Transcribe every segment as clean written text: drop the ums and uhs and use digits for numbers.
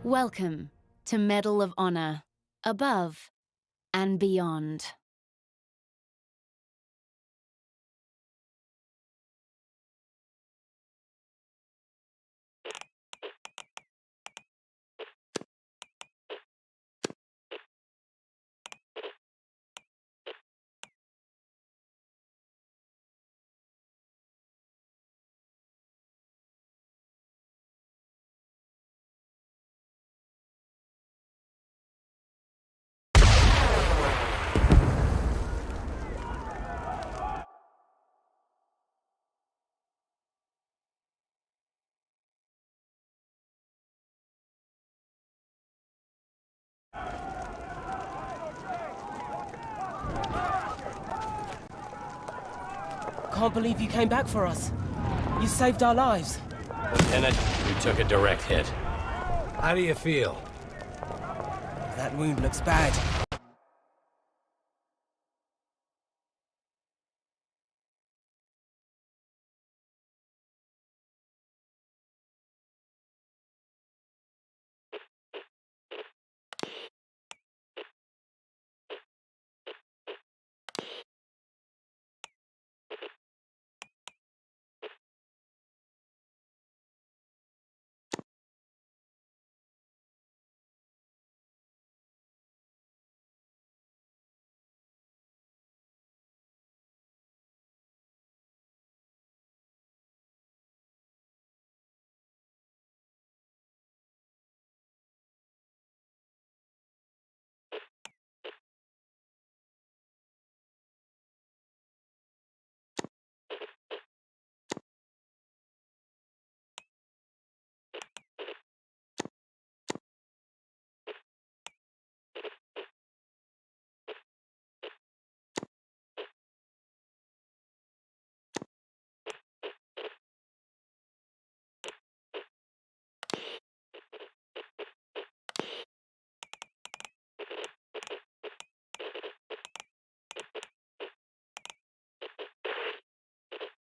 Welcome to Medal of Honor, above and beyond. Can't believe you came back for us. You saved our lives. Lieutenant, you took a direct hit. How do you feel? That wound looks bad.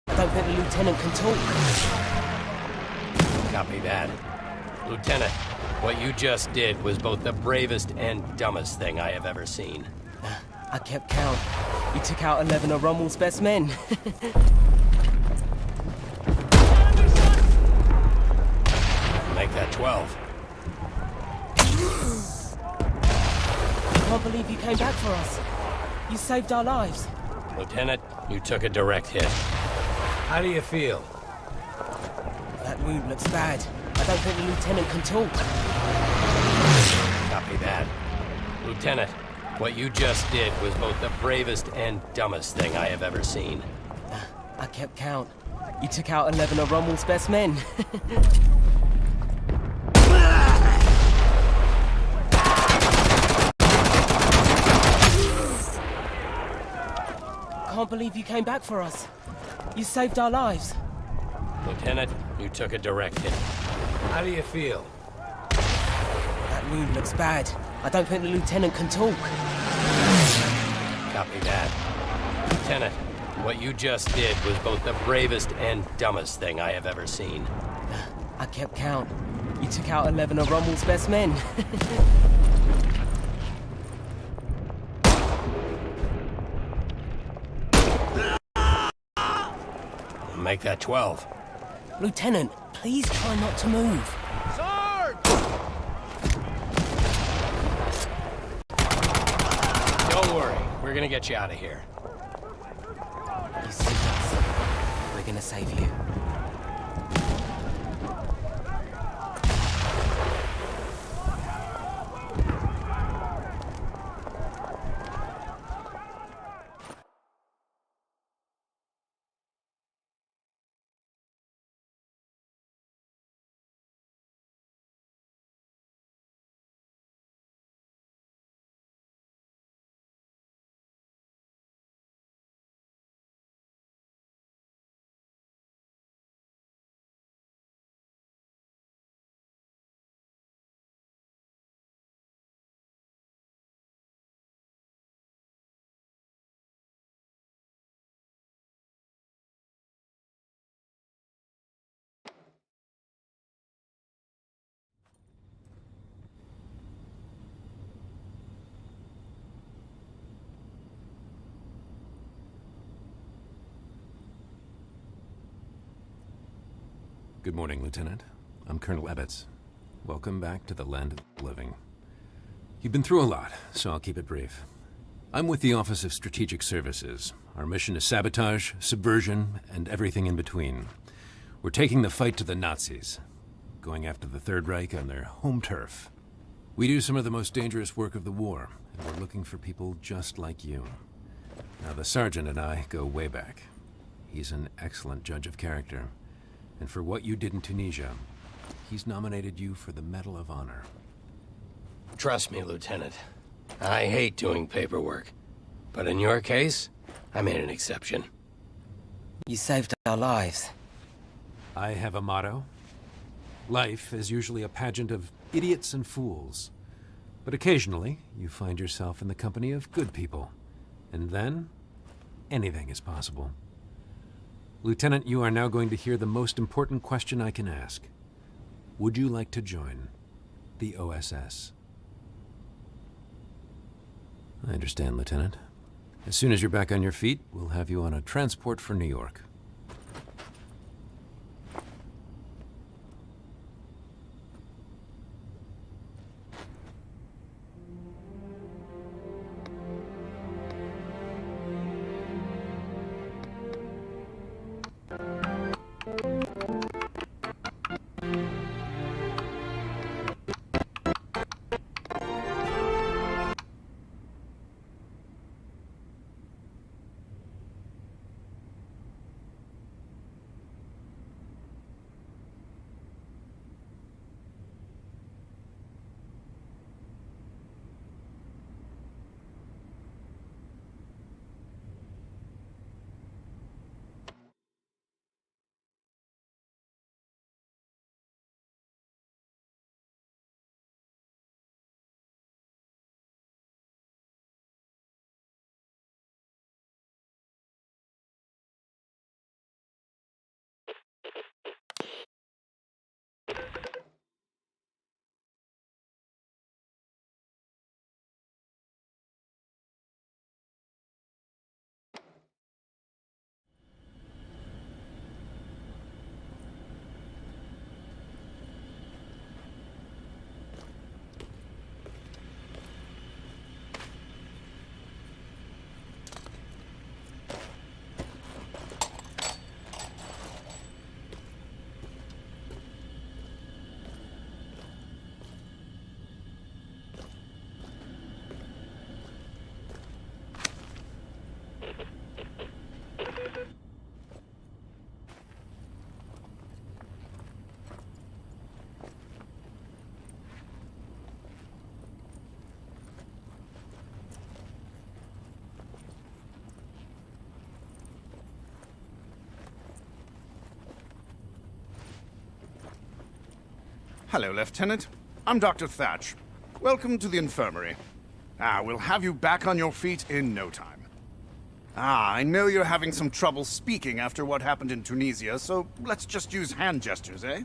I don't think the lieutenant can talk. Copy that. Lieutenant, what you just did was both the bravest and dumbest thing I have ever seen. I kept count. You took out 11 of Rommel's best men. Make that 12. Can't believe you came back for us. You saved our lives. Lieutenant, you took a direct hit. How do you feel? That wound looks bad. I don't think the lieutenant can talk. Copy that. Lieutenant, what you just did was both the bravest and dumbest thing I have ever seen. I kept count. You took out 11 of Rommel's best men. Can't believe you came back for us. You saved our lives. Lieutenant, you took a direct hit. How do you feel? That wound looks bad. I don't think the lieutenant can talk. Copy that. Lieutenant, what you just did was both the bravest and dumbest thing I have ever seen. I kept count. You took out 11 of Rommel's best men. Make that 12. Lieutenant, please try not to move. Don't worry, we're gonna get you out of here. You saved us. We're gonna save you. Good morning, Lieutenant. I'm Colonel Ebbets. Welcome back to the land of the living. You've been through a lot, so I'll keep it brief. I'm with the Office of Strategic Services. Our mission is sabotage, subversion, and everything in between. We're taking the fight to the Nazis, going after the Third Reich on their home turf. We do some of the most dangerous work of the war, and we're looking for people just like you. Now, the Sergeant and I go way back. He's an excellent judge of character. And for what you did in Tunisia, he's nominated you for the Medal of Honor. Trust me, Lieutenant. I hate doing paperwork. But in your case, I made an exception. You saved our lives. I have a motto. Life is usually a pageant of idiots and fools. But occasionally, you find yourself in the company of good people. And then, anything is possible. Lieutenant, you are now going to hear the most important question I can ask. Would you like to join the OSS? I understand, Lieutenant. As soon as you're back on your feet, we'll have you on a transport for New York. Hello, Lieutenant. I'm Dr. Thatch. Welcome to the infirmary. We'll have you back on your feet in no time. I know you're having some trouble speaking after what happened in Tunisia, so let's just use hand gestures, eh?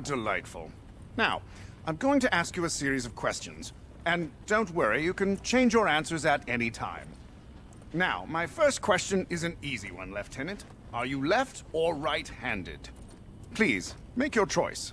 Delightful. Now, I'm going to ask you a series of questions. And don't worry, you can change your answers at any time. Now, my first question is an easy one, Lieutenant. Are you left or right-handed? Please, make your choice.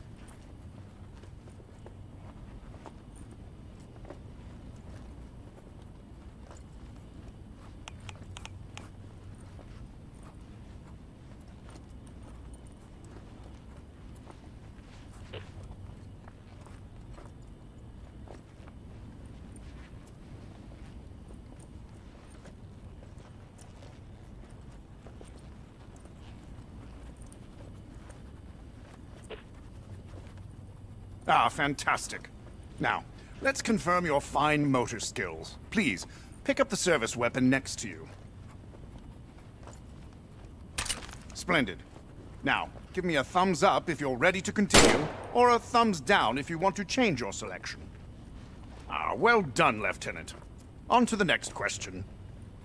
Fantastic. Now, let's confirm your fine motor skills. Please, pick up the service weapon next to you. Splendid. Now, give me a thumbs up if you're ready to continue, or a thumbs down if you want to change your selection. Well done, Lieutenant. On to the next question.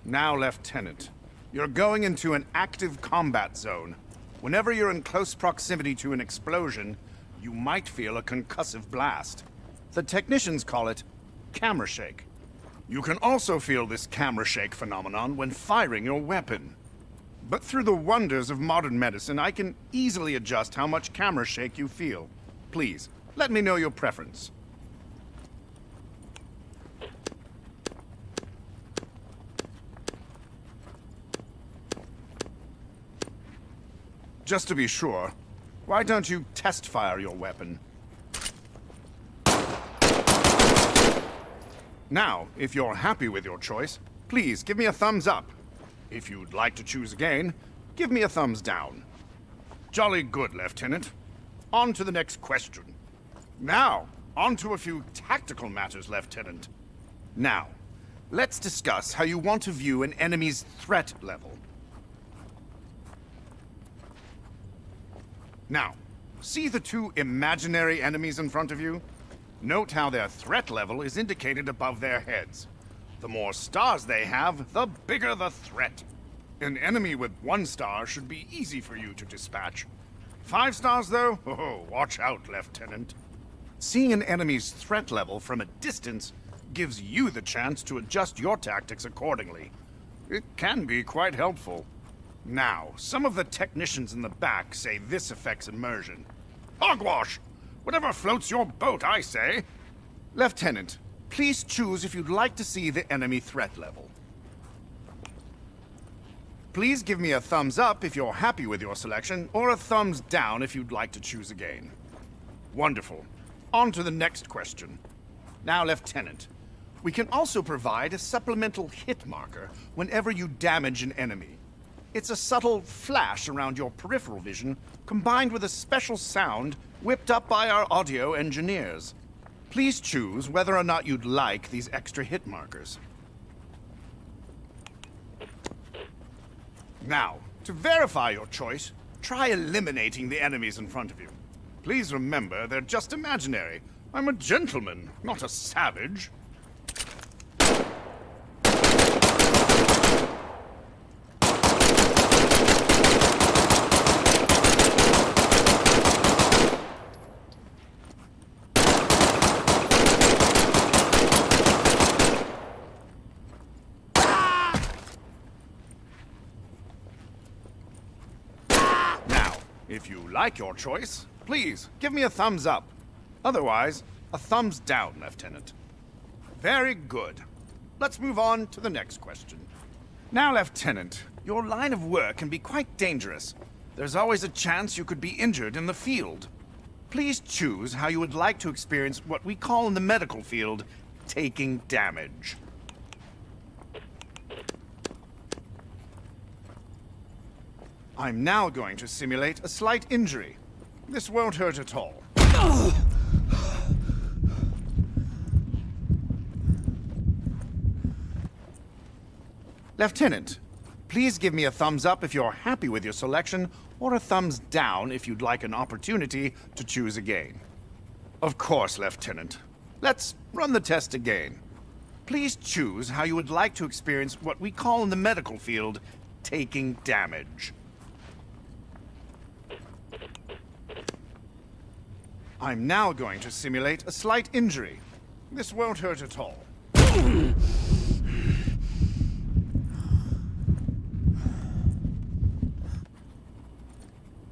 Now, Lieutenant, you're going into an active combat zone. Whenever you're in close proximity to an explosion, you might feel a concussive blast. The technicians call it camera shake. You can also feel this camera shake phenomenon when firing your weapon. but through the wonders of modern medicine, I can easily adjust how much camera shake you feel. Please, let me know your preference. Just to be sure, why don't you test fire your weapon? Now, if you're happy with your choice, please give me a thumbs up. If you'd like to choose again, give me a thumbs down. Jolly good, Lieutenant. On to the next question. Now, on to a few tactical matters, Lieutenant. Now, let's discuss how you want to view an enemy's threat level. Now, see the two imaginary enemies in front of you? Note how their threat level is indicated above their heads. The more stars they have, the bigger the threat. An enemy with 1 star should be easy for you to dispatch. 5 stars, though? Oh, watch out, Lieutenant. Seeing an enemy's threat level from a distance gives you the chance to adjust your tactics accordingly. It can be quite helpful. Now, some of the technicians in the back say this affects immersion. Hogwash! Whatever floats your boat, I say. Lieutenant, please choose if you'd like to see the enemy threat level. Please give me a thumbs up if you're happy with your selection, or a thumbs down if you'd like to choose again. Wonderful. On to the next question. Now, Lieutenant, we can also provide a supplemental hit marker whenever you damage an enemy. It's a subtle flash around your peripheral vision, combined with a special sound whipped up by our audio engineers. Please choose whether or not you'd like these extra hit markers. Now, to verify your choice, try eliminating the enemies in front of you. Please remember, they're just imaginary. I'm a gentleman, not a savage. If you like your choice, please give me a thumbs up. Otherwise, a thumbs down, Lieutenant. Very good. Let's move on to the next question. Now, Lieutenant, your line of work can be quite dangerous. There's always a chance you could be injured in the field. Please choose how you would like to experience what we call in the medical field, taking damage. I'm now going to simulate a slight injury. This won't hurt at all. Lieutenant, please give me a thumbs up if you're happy with your selection, or a thumbs down if you'd like an opportunity to choose again. Of course, Lieutenant. Let's run the test again. Please choose how you would like to experience what we call in the medical field, taking damage. I'm now going to simulate a slight injury. This won't hurt at all.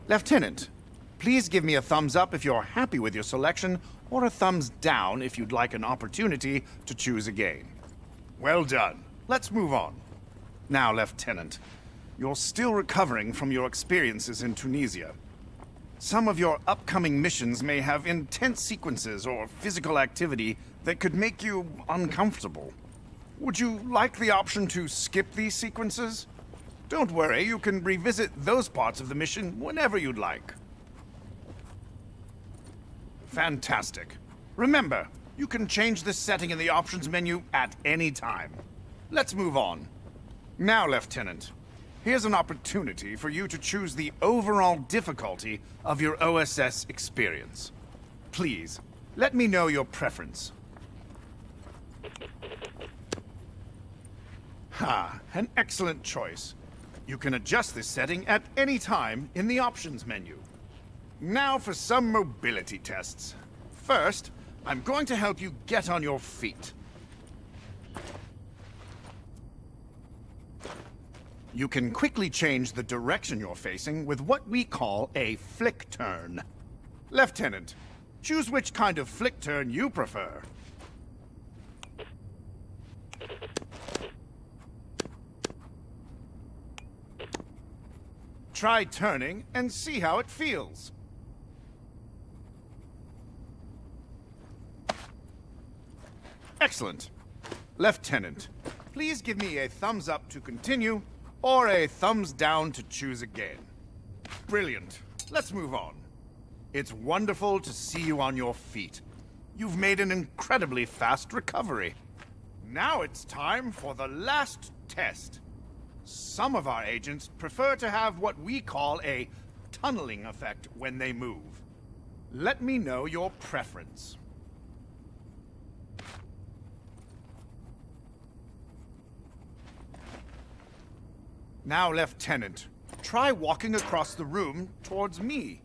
Lieutenant, please give me a thumbs up if you're happy with your selection, or a thumbs down if you'd like an opportunity to choose again. Well done. Let's move on. Now, Lieutenant, you're still recovering from your experiences in Tunisia. Some of your upcoming missions may have intense sequences or physical activity that could make you uncomfortable. Would you like the option to skip these sequences? Don't worry, you can revisit those parts of the mission whenever you'd like. Fantastic. Remember, you can change this setting in the options menu at any time. Let's move on. Now, Lieutenant, here's an opportunity for you to choose the overall difficulty of your OSS experience. Please, let me know your preference. An excellent choice. You can adjust this setting at any time in the options menu. Now for some mobility tests. First, I'm going to help you get on your feet. You can quickly change the direction you're facing with what we call a flick turn. Lieutenant, choose which kind of flick turn you prefer. Try turning and see how it feels. Excellent. Lieutenant, please give me a thumbs up to continue, or a thumbs down to choose again. Brilliant. Let's move on. It's wonderful to see you on your feet. You've made an incredibly fast recovery. Now it's time for the last test. Some of our agents prefer to have what we call a tunneling effect when they move. Let me know your preference. Now, Lieutenant, try walking across the room towards me.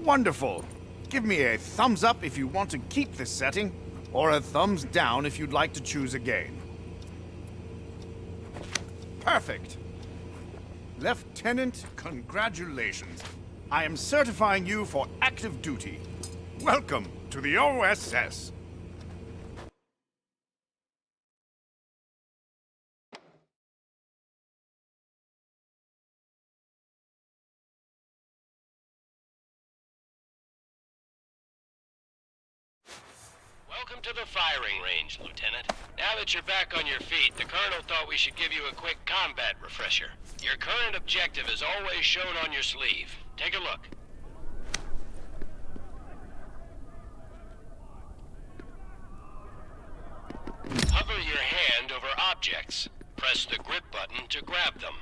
Wonderful. Give me a thumbs up if you want to keep this setting, or a thumbs down if you'd like to choose again. Perfect. Lieutenant, congratulations. I am certifying you for active duty. Welcome to the OSS. Welcome to the firing range, Lieutenant. Now that you're back on your feet, the Colonel thought we should give you a quick combat refresher. Your current objective is always shown on your sleeve. Take a look. Hover your hand over objects. Press the grip button to grab them.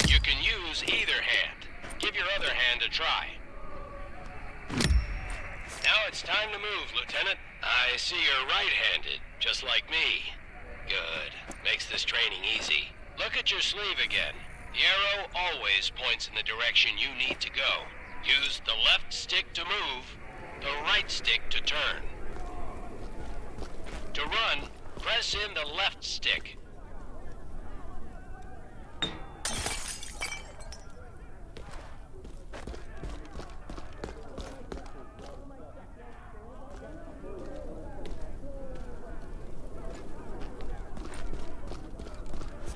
You can use either hand. Give your other hand a try. Now it's time to move, Lieutenant. I see you're right-handed, just like me. Good. Makes this training easy. Look at your sleeve again. The arrow always points in the direction you need to go. Use the left stick to move, the right stick to turn. To run, press in the left stick.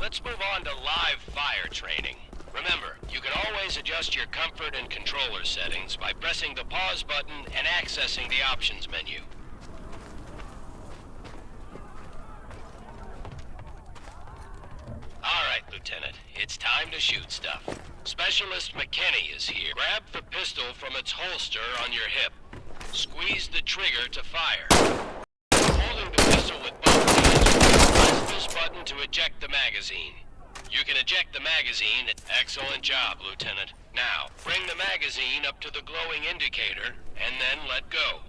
Let's move on to live fire training. Remember, you can always adjust your comfort and controller settings by pressing the pause button and accessing the options menu. All right, Lieutenant, it's time to shoot stuff. Specialist McKinney is here. Grab the pistol from its holster on your hip. Squeeze the trigger to fire. Holding the pistol with both hands, press this button to eject the magazine. You can eject the magazine. Excellent job, Lieutenant. Now, bring the magazine up to the glowing indicator, and then let go.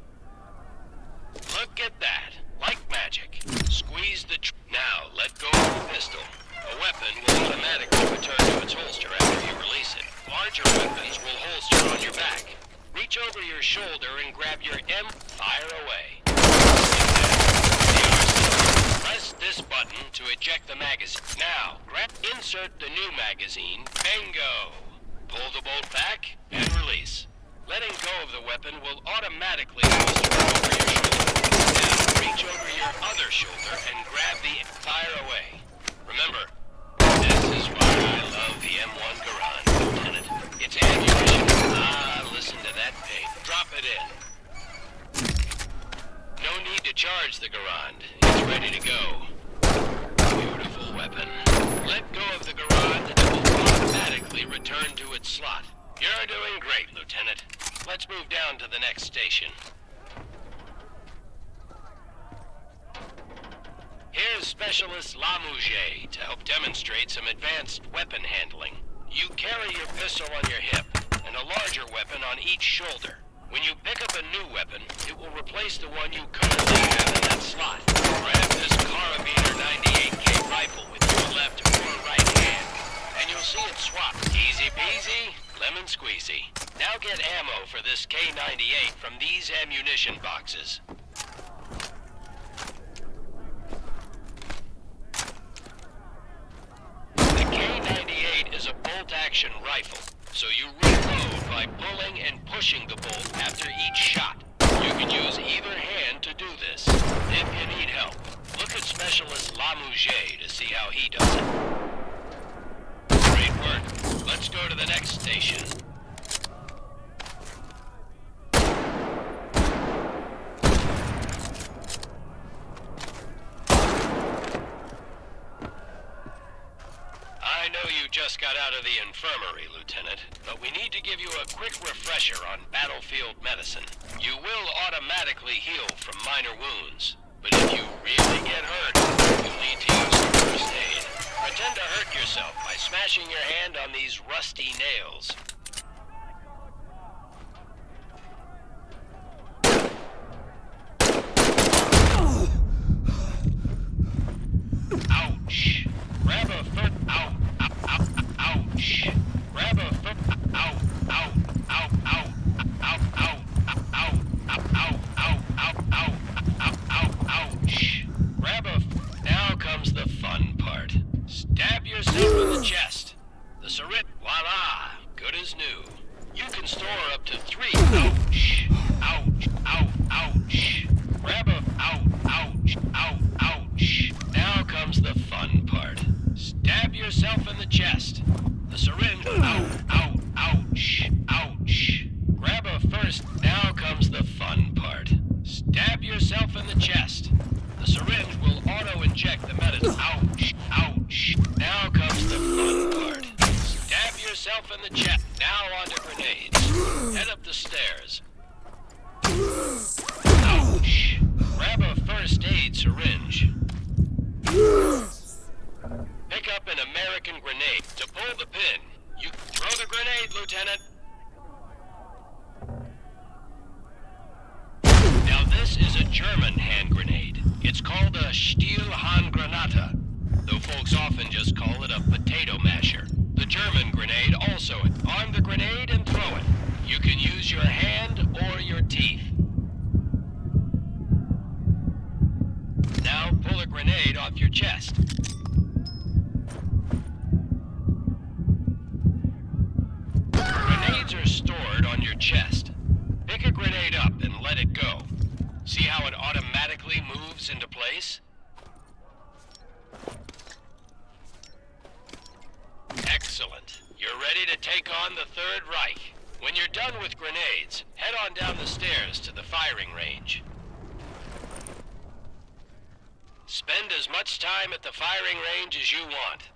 Look at that. Like magic. Squeeze the now, let go of the pistol. A weapon will automatically return to its holster after you release it. Larger weapons will holster on your back. Reach over your shoulder and grab your M. Fire away. Press this button to eject the magazine. Now, insert the new magazine. Bingo! Pull the bolt back and release. Letting go of the weapon will automatically holster over your shoulder. Now, reach over your other shoulder and grab the fire away. Remember, this is why I love the M1 Garand, Lieutenant. It's ammunition. Ah, listen to that pain. Drop it in. No need to charge the Garand. It's ready to go. Beautiful weapon. Let go of the Garand and it will automatically return to its slot. You're doing great, Lieutenant. Let's move down to the next station. Here's Specialist Lamouche to help demonstrate some advanced weapon handling. You carry your pistol on your hip, and a larger weapon on each shoulder. When you pick up a new weapon, it will replace the one you currently have in that slot. Grab this Carabiner 98K rifle with your left or right hand, and you'll see it swap. Easy peasy, lemon squeezy. Now get ammo for this K98 from these ammunition boxes. The K98 is a bolt-action rifle, so you reload by pulling and pushing the bolt after each shot. You can use either hand to do this. If you need help, look at Specialist Lamouche to see how he does it. Great work. Let's go to the next station. I know you just got out of the infirmary, Lieutenant, but we need to give you a quick refresher on battlefield medicine. You will automatically heal from minor wounds, but if you really get hurt, you'll need to use some first aid. Pretend to hurt yourself by smashing your hand on these rusty nails. Ouch! Grab a foot. Ow! Ow! Ow! Ouch! Grab a foot. Ow! Ow! Ow! Ow! Ow! Ow! Ow! Ow! Ow! Ow! Ow! Ow! Ow! Ouch! Grab a. Now comes the fun part. Stab yourself in the chest. The syringe. Voila! Good as new. You can store up to 3. Ouch! Ouch! Ow! Ouch! Grab a. Ow! Ouch! Ow! Ouch! Now comes the fun part. Stab yourself in the chest. The syringe. Ow! Ow! Ouch! Ouch! Grab a first. Now comes the fun part. Stab yourself in the chest. The syringe will auto-inject the medicine. Ouch! Ouch! Now comes the fun part. Stab yourself in the chest. Now onto grenades. Head up the stairs. Ouch! Grab a first aid syringe. Pick up an American grenade. To pull the pin, you throw the grenade, Lieutenant. Now this is a German hand grenade. It's called a Stielhandgranate, though folks often just call it a potato masher. The German grenade also. Arm the grenade and throw it. You can use your hand or your teeth. Now pull a grenade off your chest. Grenades are stored on your chest. Pick a grenade up and let it go. See how it automatically moves into place? Excellent. You're ready to take on the Third Reich. When you're done with grenades, head on down the stairs to the firing range. Spend as much time at the firing range as you want.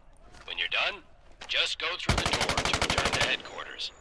When you're done, just go through the door to return to headquarters.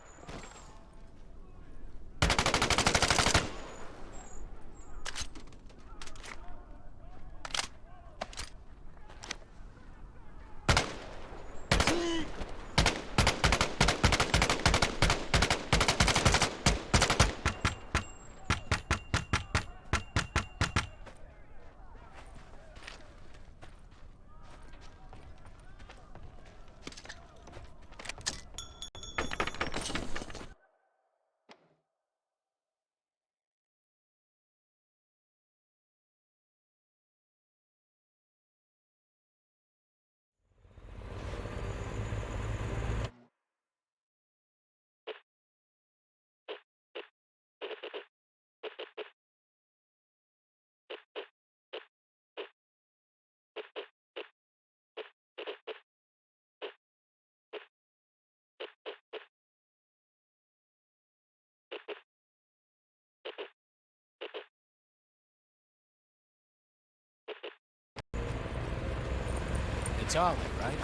It's Ollie, right?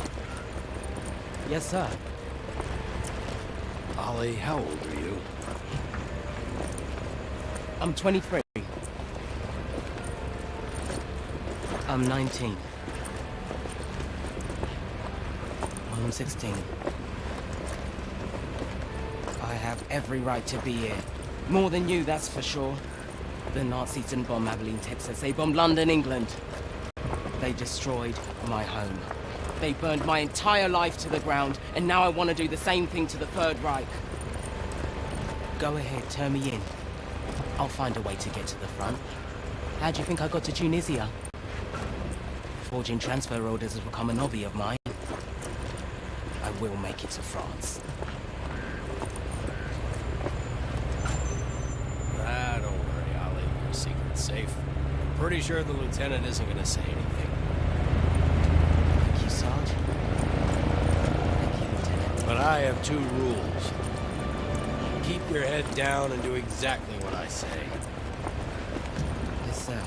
Yes, sir. Ollie, how old are you? I'm 23. I'm 19. I'm 16. I have every right to be here. More than you, that's for sure. The Nazis didn't bomb Abilene, Texas. They bombed London, England. They destroyed my home. They burned my entire life to the ground, and now I want to do the same thing to the Third Reich. Go ahead, turn me in. I'll find a way to get to the front. How do you think I got to Tunisia? Forging transfer orders has become a hobby of mine. I will make it to France. Don't worry, I'll leave your secret safe. I'm pretty sure the lieutenant isn't gonna say anything. Thank you, Sarge. Thank you, Lieutenant. But I have two rules. Keep your head down and do exactly what I say. Yes, sir.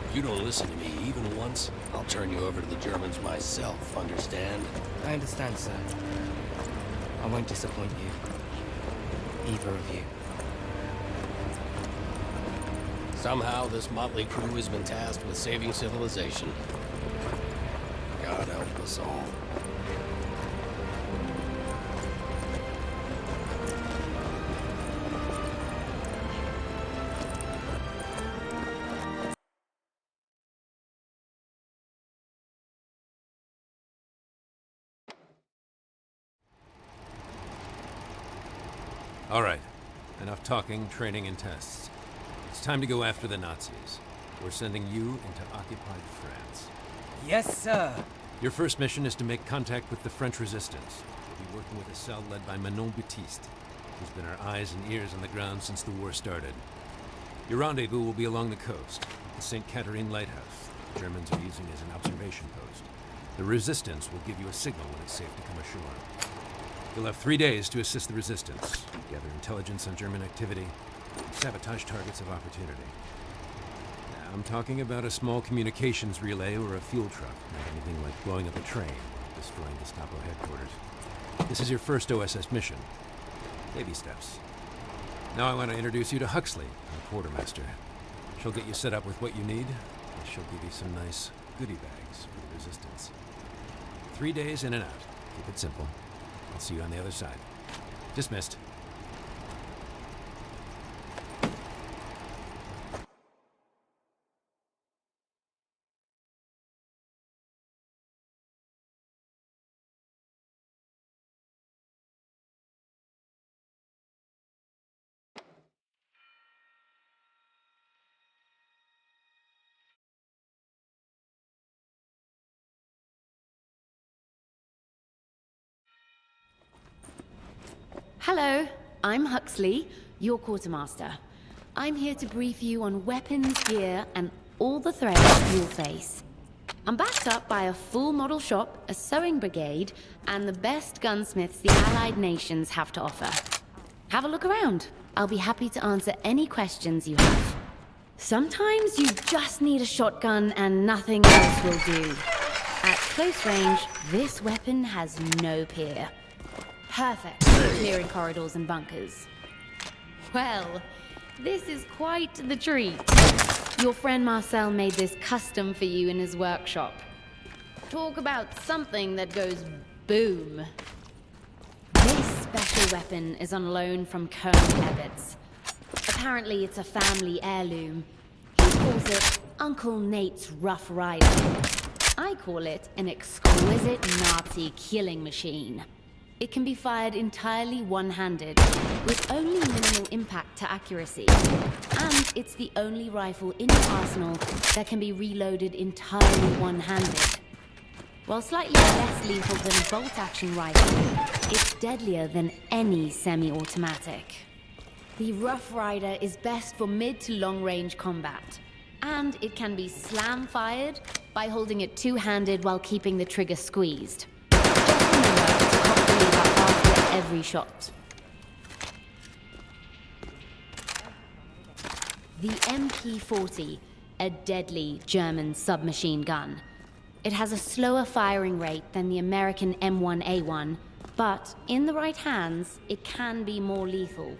If you don't listen to me even once, I'll turn you over to the Germans myself, understand? I understand, sir. I won't disappoint you. Either of you. Somehow, this motley crew has been tasked with saving civilization. God help us all. All right. Enough talking, training, and tests. It's time to go after the Nazis. We're sending you into occupied France. Yes, sir. Your first mission is to make contact with the French resistance. You'll be working with a cell led by Manon Baptiste, who's been our eyes and ears on the ground since the war started. Your rendezvous will be along the coast, at the St. Catherine Lighthouse. The Germans are using as an observation post. The resistance will give you a signal when it's safe to come ashore. You'll have 3 days to assist the resistance, gather intelligence on German activity, and sabotage targets of opportunity. Now, I'm talking about a small communications relay or a fuel truck, not anything like blowing up a train or destroying Gestapo headquarters. This is your first OSS mission. Baby steps. Now I want to introduce you to Huxley, our quartermaster. She'll get you set up with what you need, and she'll give you some nice goodie bags for the resistance. 3 days in and out. Keep it simple. I'll see you on the other side. Dismissed. Hello, I'm Huxley, your quartermaster. I'm here to brief you on weapons, gear, and all the threats you'll face. I'm backed up by a full model shop, a sewing brigade, and the best gunsmiths the Allied nations have to offer. Have a look around. I'll be happy to answer any questions you have. Sometimes you just need a shotgun and nothing else will do. At close range, this weapon has no peer. Perfect for clearing corridors and bunkers. Well, this is quite the treat. Your friend Marcel made this custom for you in his workshop. Talk about something that goes boom. This special weapon is on loan from Colonel Ebbets. Apparently it's a family heirloom. He calls it Uncle Nate's Rough Rider. I call it an exquisite Nazi killing machine. It can be fired entirely one-handed, with only minimal impact to accuracy. And it's the only rifle in your arsenal that can be reloaded entirely one-handed. While slightly less lethal than a bolt-action rifle, it's deadlier than any semi-automatic. The Rough Rider is best for mid to long-range combat, and it can be slam-fired by holding it two-handed while keeping the trigger squeezed. Just remember to cock the lever after every shot. The MP-40, a deadly German submachine gun. It has a slower firing rate than the American M1A1, but in the right hands, it can be more lethal.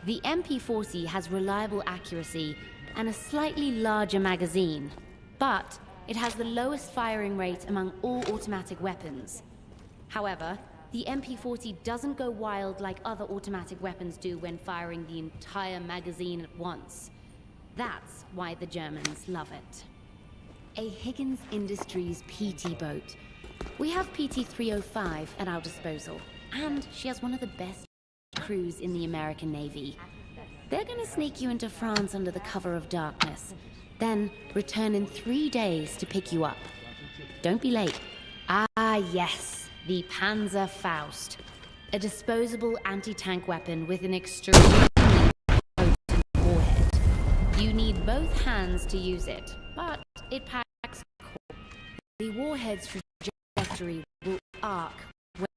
The MP-40 has reliable accuracy and a slightly larger magazine, but it has the lowest firing rate among all automatic weapons. However, the MP40 doesn't go wild like other automatic weapons do when firing the entire magazine at once. That's why the Germans love it. A Higgins Industries PT boat. We have PT 305 at our disposal, and she has one of the best crews in the American Navy. They're gonna sneak you into France under the cover of darkness, then return in 3 days to pick you up. Don't be late. Ah, yes, the Panzer Faust. A disposable anti-tank weapon with an extremely potent warhead. You need both hands to use it, but it packs core. The warhead's trajectory will arc when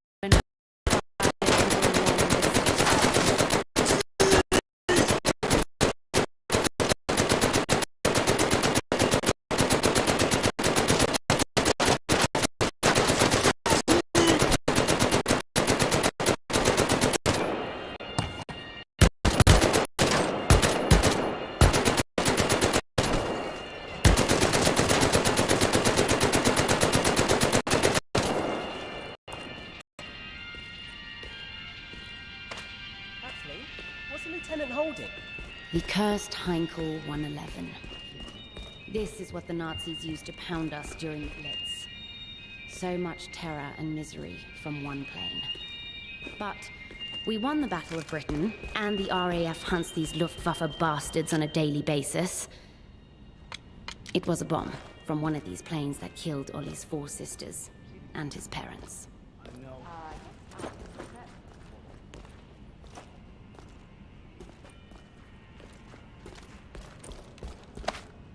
What's the lieutenant holding? the cursed Heinkel 111. This is what the Nazis used to pound us during the Blitz. So much terror and misery from one plane. But we won the Battle of Britain, and the RAF hunts these Luftwaffe bastards on a daily basis. It was a bomb from one of these planes that killed Ollie's 4 sisters and his parents.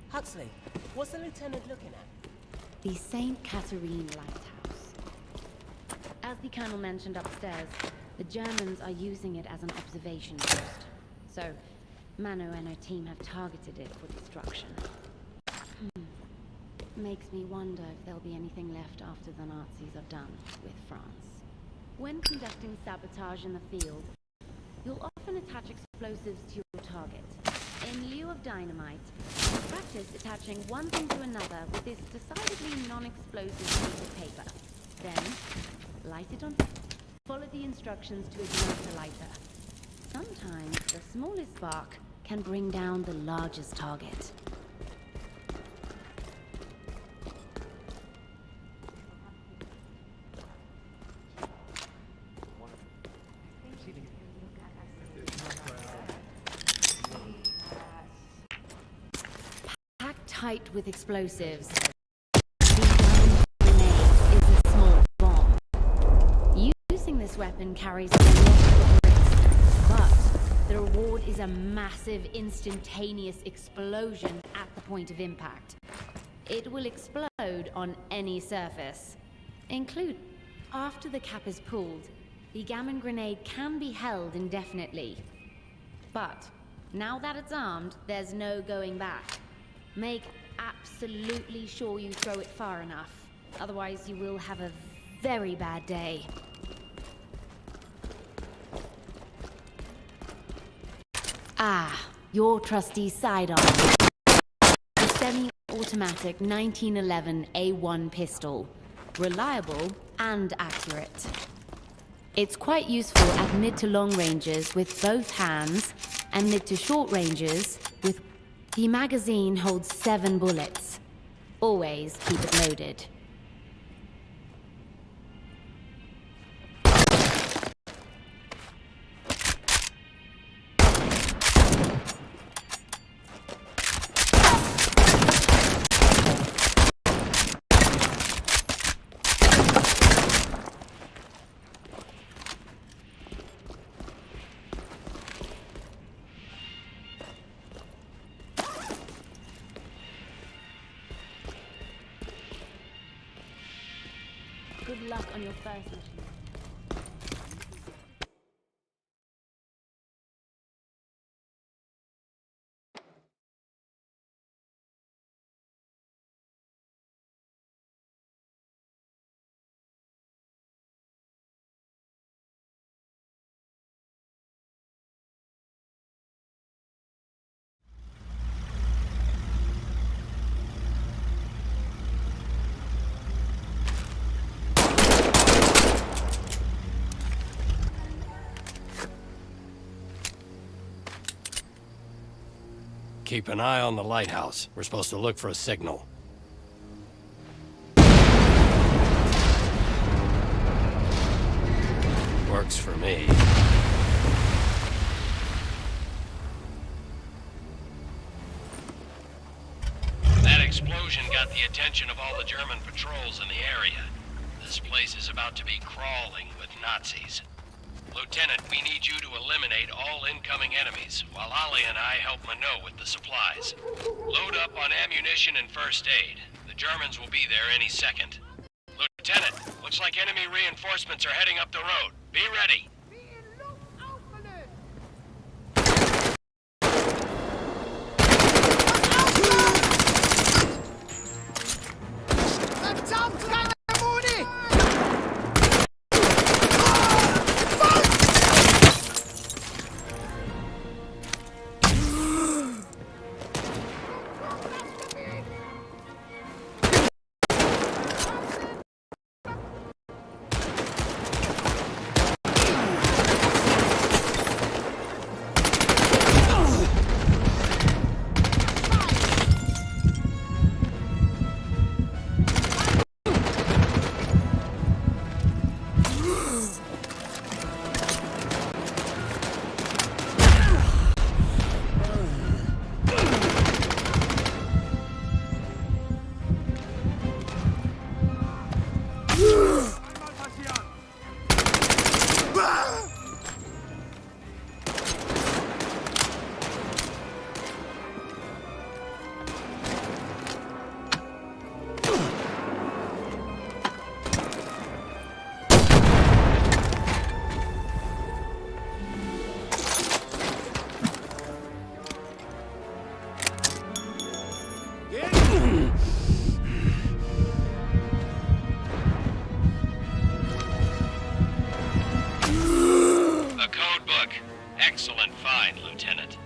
Huxley, what's the lieutenant looking at? The St. Catherine Lighthouse. As the colonel mentioned upstairs, the Germans are using it as an observation post. So, Mano and her team have targeted it for destruction. Makes me wonder if there'll be anything left after the Nazis are done with France. When conducting sabotage in the field, you'll often attach explosives to your target. In lieu of dynamite, practice attaching one thing to another with this decidedly non-explosive piece of paper. Then, light it on fire. Follow the instructions to ignite the lighter. Sometimes the smallest spark can bring down the largest target. Tight with explosives. The grenade is a small bomb. Using this weapon carries a lot of risk, but the reward is a massive instantaneous explosion at the point of impact. It will explode on any surface, including after the cap is pulled. The gammon grenade can be held indefinitely. But now that it's armed, there's no going back. Make absolutely sure you throw it far enough. Otherwise, you will have a very bad day. Ah, your trusty sidearm. The semi-automatic 1911 A1 pistol. Reliable and accurate. It's quite useful at mid to long ranges with both hands, and mid to short ranges with... The magazine holds 7 bullets. Always keep it loaded. Good luck on your first mission. Keep an eye on the lighthouse. We're supposed to look for a signal. Works for me. That explosion got the attention of all the German patrols in the area. This place is about to be crawling with Nazis. Lieutenant, we need you to eliminate all incoming enemies, while Ollie and I help Minot with the supplies. Load up on ammunition and first aid. The Germans will be there any second. Lieutenant, looks like enemy reinforcements are heading up the road. Be ready. The code book. Excellent find, Lieutenant.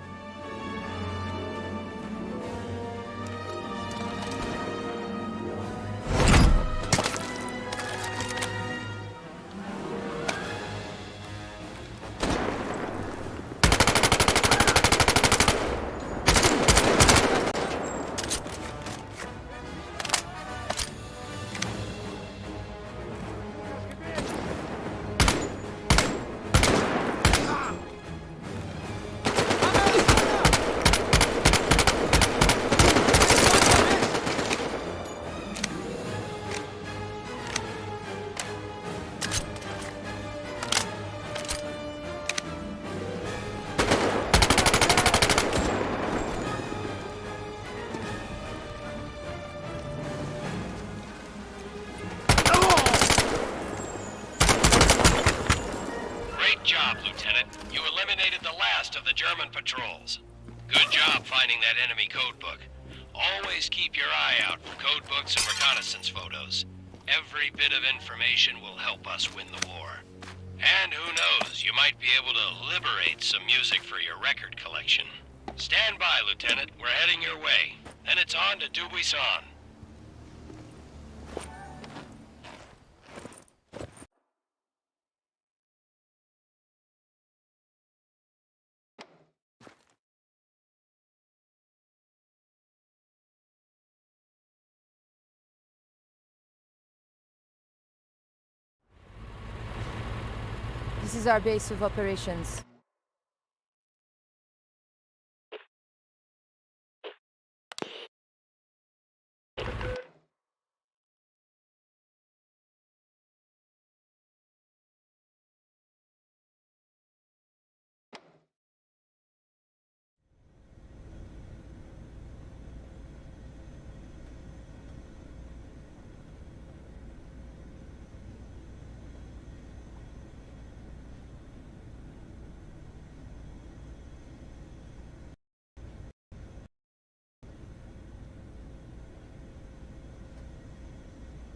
Great job, Lieutenant. You eliminated the last of the German patrols. Good job finding that enemy code book. Always keep your eye out for code books and reconnaissance photos. Every bit of information will help us win the war. And who knows, you might be able to liberate some music for your record collection. Stand by, Lieutenant. We're heading your way. Then it's on to Dubuisson. This is our base of operations.